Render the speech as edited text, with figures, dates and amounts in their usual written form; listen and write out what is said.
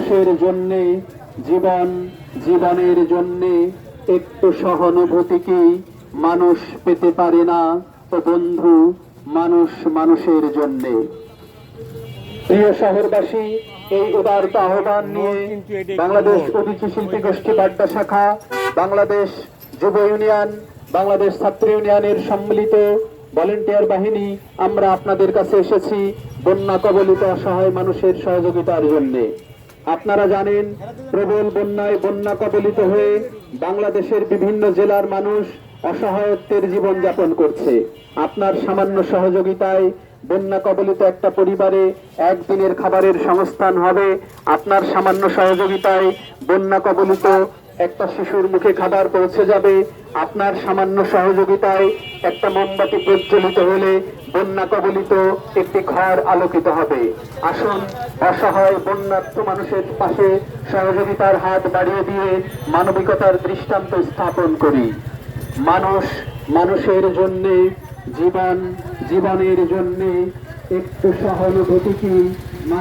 মানুষের জন্যে, জীবন জীবনের জন্যে একটু সহানুভূতি কি মানুষ পেতে পারে না? তো বন্ধু, মানুষ মানুষের জন্যে। প্রিয় শহরবাসী, এই উদারত আহ্বান নিয়ে বাংলাদেশ অভিচি শিল্পী গোষ্ঠী বাড্ডা শাখা, বাংলাদেশ যুব ইউনিয়ন, বাংলাদেশ ছাত্র ইউনিয়নের সম্মিলিত ভলেন্টিয়ার বাহিনী আমরা আপনাদের কাছে এসেছি বন্যা কবলিত অসহায় মানুষের সহযোগিতার জন্য। আপনারা জানেন, প্রবল বন্যায় বন্যা কবলিত হয়ে বাংলাদেশের বিভিন্ন জেলার মানুষ অসহায়ত্বের জীবন যাপন করছে। আপনার সামান্য সহযোগিতায় বন্যা কবলিত একটা পরিবারে একদিনের খাবারের সংস্থান হবে। আপনার সামান্য সহযোগিতায় বন্যা কবলিত একটা শিশুর মুখে খাবার পৌঁছে যাবে। আপনার সামান্য সহযোগিতায় একটা মোমবাতি প্রজ্বলিত হলে বন্যা কবলিত একটি ঘর আলোকিত হবে। আসুন অসহায় বন্যার্ত মানুষের পাশে সহযোগিতার হাত বাড়িয়ে দিয়ে মানবিকতার দৃষ্টান্ত স্থাপন করি। মানুষ মানুষের জন্যে, জীবন জীবনের জন্যে একটু সহানুভূতি কি